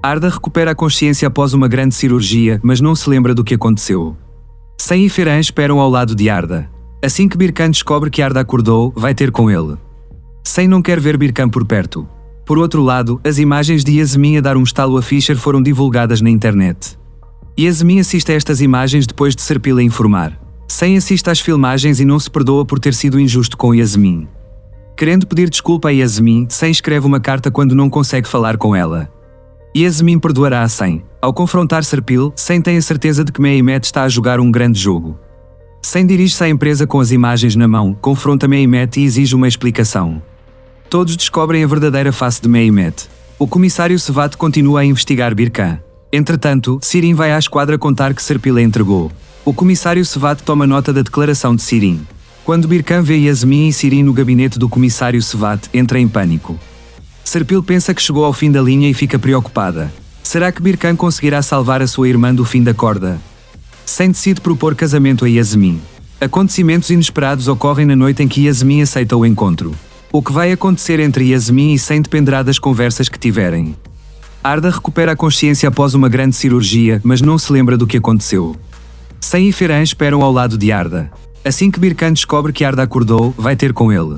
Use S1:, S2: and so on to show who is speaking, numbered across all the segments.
S1: Arda recupera a consciência após uma grande cirurgia, mas não se lembra do que aconteceu. Sen e Ferhan esperam ao lado de Arda. Assim que Birkan descobre que Arda acordou, vai ter com ele. Sen não quer ver Birkan por perto. Por outro lado, as imagens de Yasmin a dar um estalo a Fischer foram divulgadas na internet. Yasmin assiste a estas imagens depois de Serpil a informar. Sen assiste às filmagens e não se perdoa por ter sido injusto com Yasmin. Querendo pedir desculpa a Yasmin, Sen escreve uma carta quando não consegue falar com ela. Yasmin perdoará a Sen. Ao confrontar Serpil, Sen tem a certeza de que Mehmet está a jogar um grande jogo. Sen dirige-se à empresa com as imagens na mão, confronta Mehmet e exige uma explicação. Todos descobrem a verdadeira face de Mehmet. O comissário Sevat continua a investigar Birkan. Entretanto, Sirin vai à esquadra contar que Serpil a entregou. O comissário Sevat toma nota da declaração de Sirin. Quando Birkan vê Yasmin e Sirin no gabinete do comissário Sevat, entra em pânico. Serpil pensa que chegou ao fim da linha e fica preocupada. Será que Birkan conseguirá salvar a sua irmã do fim da corda? Sen decide propor casamento a Yasmin. Acontecimentos inesperados ocorrem na noite em que Yasmin aceita o encontro. O que vai acontecer entre Yasmin e Sen dependerá das conversas que tiverem. Arda recupera a consciência após uma grande cirurgia, mas não se lembra do que aconteceu. Sen e Ferhan esperam ao lado de Arda. Assim que Birkan descobre que Arda acordou, vai ter com ele.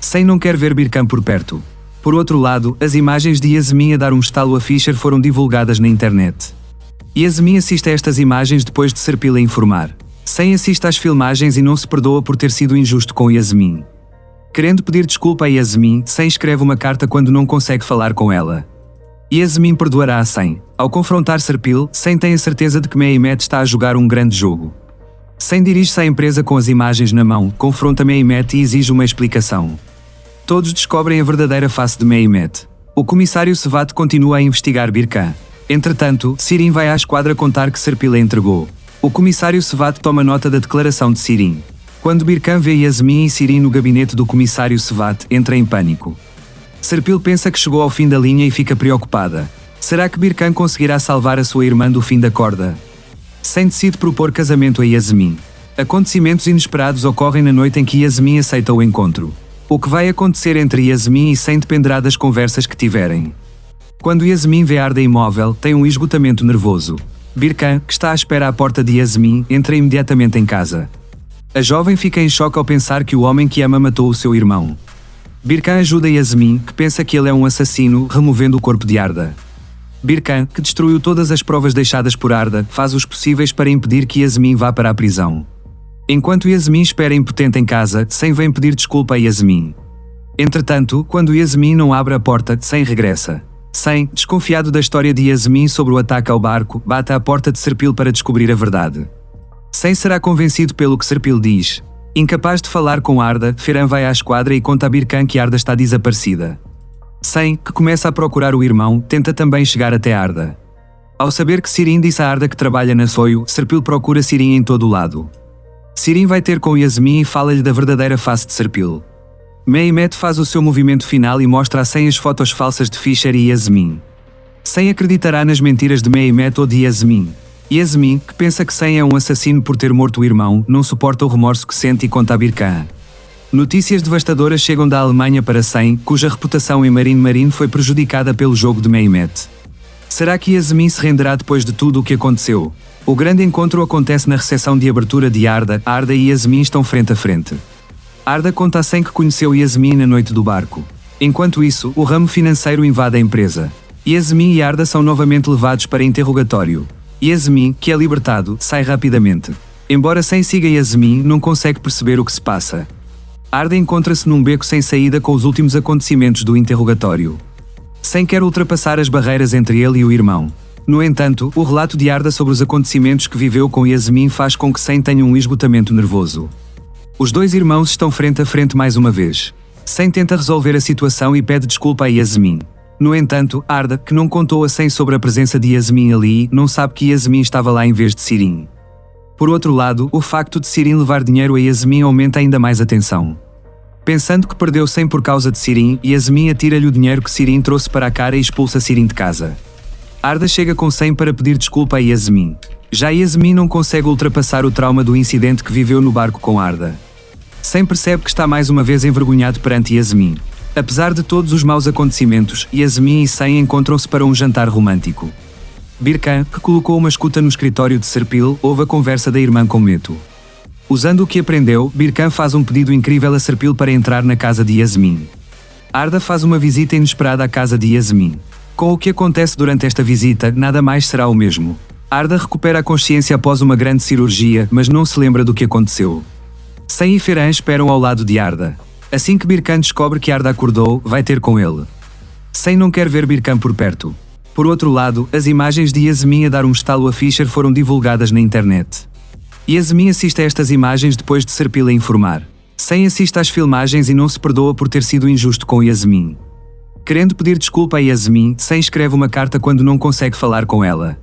S1: Sen não quer ver Birkan por perto. Por outro lado, as imagens de Yasmin a dar um estalo a Fischer foram divulgadas na internet. Yasmin assiste a estas imagens depois de Serpil a informar. Sen assiste às filmagens e não se perdoa por ter sido injusto com Yasmin. Querendo pedir desculpa a Yasmin, Sen escreve uma carta quando não consegue falar com ela. Yasmin perdoará a Sen. Ao confrontar Serpil, Sen tem a certeza de que Mehmet está a jogar um grande jogo. Sen dirige-se à empresa com as imagens na mão, confronta Mehmet e exige uma explicação. Todos descobrem a verdadeira face de Mehmet. O comissário Sevat continua a investigar Birkan. Entretanto, Sirin vai à esquadra contar que Serpil a entregou. O comissário Sevat toma nota da declaração de Sirin. Quando Birkan vê Yasmin e Sirin no gabinete do comissário Sevat, entra em pânico. Serpil pensa que chegou ao fim da linha e fica preocupada. Será que Birkan conseguirá salvar a sua irmã do fim da corda? Sen decide propor casamento a Yasmin. Acontecimentos inesperados ocorrem na noite em que Yasmin aceita o encontro. O que vai acontecer entre Yasmin e Sen dependerá das conversas que tiverem. Quando Yasmin vê Arda imóvel, tem um esgotamento nervoso. Birkan, que está à espera à porta de Yasmin, entra imediatamente em casa. A jovem fica em choque ao pensar que o homem que ama matou o seu irmão. Birkan ajuda Yasmin, que pensa que ele é um assassino, removendo o corpo de Arda. Birkan, que destruiu todas as provas deixadas por Arda, faz os possíveis para impedir que Yasmin vá para a prisão. Enquanto Yasmin espera impotente em casa, Sen vem pedir desculpa a Yasmin. Entretanto, quando Yasmin não abre a porta, Sen regressa. Sen, desconfiado da história de Yasmin sobre o ataque ao barco, bate à porta de Serpil para descobrir a verdade. Sen será convencido pelo que Serpil diz. Incapaz de falar com Arda, Ferhan vai à esquadra e conta a Birkan que Arda está desaparecida. Sen, que começa a procurar o irmão, tenta também chegar até Arda. Ao saber que Sirin disse a Arda que trabalha na Soio, Serpil procura Sirin em todo o lado. Sirin vai ter com Yasmin e fala-lhe da verdadeira face de Serpil. Mehmet faz o seu movimento final e mostra a Sen as fotos falsas de Fischer e Yasmin. Sen acreditará nas mentiras de Mehmet ou de Yasmin. Yasmin, que pensa que Sen é um assassino por ter morto o irmão, não suporta o remorso que sente e conta a Birkan. Notícias devastadoras chegam da Alemanha para Sen, cuja reputação em Marine foi prejudicada pelo jogo de Mehmet. Será que Yasmin se renderá depois de tudo o que aconteceu? O grande encontro acontece na recepção de abertura de Arda. Arda e Yasmin estão frente a frente. Arda conta a Sen que conheceu Yasmin na noite do barco. Enquanto isso, o ramo financeiro invade a empresa. Yasmin e Arda são novamente levados para interrogatório. Yasmin, que é libertado, sai rapidamente. Embora Sen siga Yasmin, não consegue perceber o que se passa. Arda encontra-se num beco sem saída com os últimos acontecimentos do interrogatório. Sen quer ultrapassar as barreiras entre ele e o irmão. No entanto, o relato de Arda sobre os acontecimentos que viveu com Yasmin faz com que Sen tenha um esgotamento nervoso. Os dois irmãos estão frente a frente mais uma vez. Sen tenta resolver a situação e pede desculpa a Yasmin. No entanto, Arda, que não contou a Sen sobre a presença de Yasmin ali, não sabe que Yasmin estava lá em vez de Sirin. Por outro lado, o facto de Sirin levar dinheiro a Yasmin aumenta ainda mais a tensão. Pensando que perdeu Sen por causa de Sirin, Yasmin atira-lhe o dinheiro que Sirin trouxe para a cara e expulsa Sirin de casa. Arda chega com Sen para pedir desculpa a Yasmin. Já Yasmin não consegue ultrapassar o trauma do incidente que viveu no barco com Arda. Sen percebe que está mais uma vez envergonhado perante Yasmin. Apesar de todos os maus acontecimentos, Yasmin e Sen encontram-se para um jantar romântico. Birkan, que colocou uma escuta no escritório de Serpil, ouve a conversa da irmã com Meto. Usando o que aprendeu, Birkan faz um pedido incrível a Serpil para entrar na casa de Yasmin. Arda faz uma visita inesperada à casa de Yasmin. Com o que acontece durante esta visita, nada mais será o mesmo. Arda recupera a consciência após uma grande cirurgia, mas não se lembra do que aconteceu. Sen e Ferhan esperam ao lado de Arda. Assim que Birkan descobre que Arda acordou, vai ter com ele. Sen não quer ver Birkan por perto. Por outro lado, as imagens de Yasmin a dar um estalo a Fischer foram divulgadas na internet. Yasmin assiste a estas imagens depois de Serpil a informar. Sen assiste às filmagens e não se perdoa por ter sido injusto com Yasmin. Querendo pedir desculpa a Yasmin, Sen escreve uma carta quando não consegue falar com ela.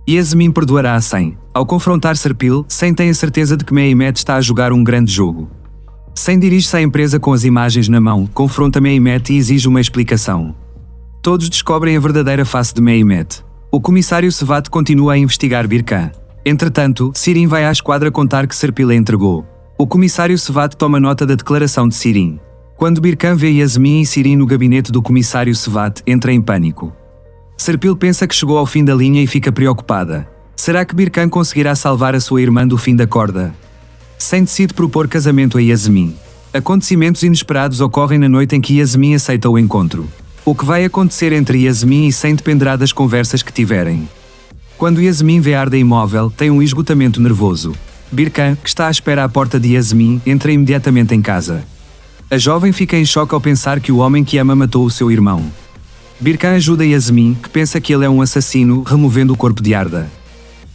S1: Yasmin perdoará a Sen. Ao confrontar Serpil, Sen tem a certeza de que Mehmet está a jogar um grande jogo. Sen dirige-se à empresa com as imagens na mão, confronta Mehmet e exige uma explicação. Todos descobrem a verdadeira face de Mehmet. O comissário Sevat continua a investigar Birkan. Entretanto, Sirin vai à esquadra contar que Serpil a entregou. O comissário Sevat toma nota da declaração de Sirin. Quando Birkan vê Yasmin e Sirin no gabinete do comissário Sevat, entra em pânico. Serpil pensa que chegou ao fim da linha e fica preocupada. Será que Birkan conseguirá salvar a sua irmã do fim da corda? Sen decide propor casamento a Yasmin. Acontecimentos inesperados ocorrem na noite em que Yasmin aceita o encontro. O que vai acontecer entre Yasmin e Sen dependerá das conversas que tiverem. Quando Yasmin vê Arda imóvel, tem um esgotamento nervoso. Birkan, que está à espera à porta de Yasmin, entra imediatamente em casa. A jovem fica em choque ao pensar que o homem que ama matou o seu irmão. Birkan ajuda Yasmin, que pensa que ele é um assassino, removendo o corpo de Arda.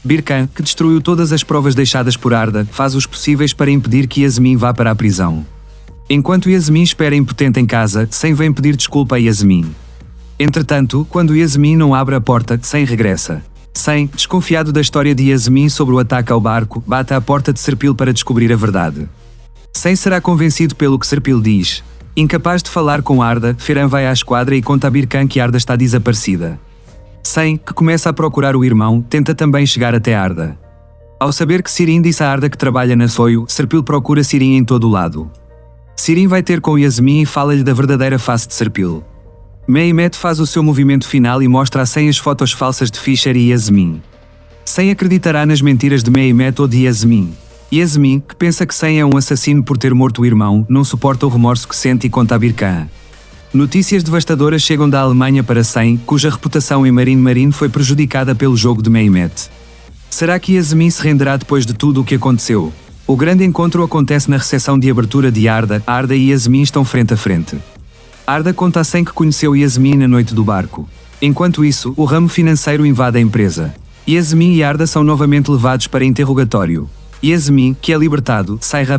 S1: Birkan, que destruiu todas as provas deixadas por Arda, faz os possíveis para impedir que Yasmin vá para a prisão. Enquanto Yasmin espera impotente em casa, Sen vem pedir desculpa a Yasmin. Entretanto, quando Yasmin não abre a porta, Sen regressa. Sen, desconfiado da história de Yasmin sobre o ataque ao barco, bate à porta de Serpil para descobrir a verdade. Sen será convencido pelo que Serpil diz. Incapaz de falar com Arda, Ferhan vai à esquadra e conta a Birkan que Arda está desaparecida. Sen, que começa a procurar o irmão, tenta também chegar até Arda. Ao saber que Sirin disse a Arda que trabalha na Soio, Serpil procura Sirin em todo o lado. Sirin vai ter com Yasmin e fala-lhe da verdadeira face de Serpil. Mehmet faz o seu movimento final e mostra a Sen as fotos falsas de Fischer e Yasmin. Sen acreditará nas mentiras de Mehmet ou de Yasmin. Yasmin, que pensa que Sen é um assassino por ter morto o irmão, não suporta o remorso que sente e conta a Birkan. Notícias devastadoras chegam da Alemanha para Sen, cuja reputação em Marine foi prejudicada pelo jogo de Mehmet. Será que Yasmin se renderá depois de tudo o que aconteceu? O grande encontro acontece na recepção de abertura de Arda. Arda e Yasmin estão frente a frente. Arda conta a Sen que conheceu Yasmin na noite do barco. Enquanto isso, o ramo financeiro invade a empresa. Yasmin e Arda são novamente levados para interrogatório. Yasmin, que é libertado, sai rapidamente.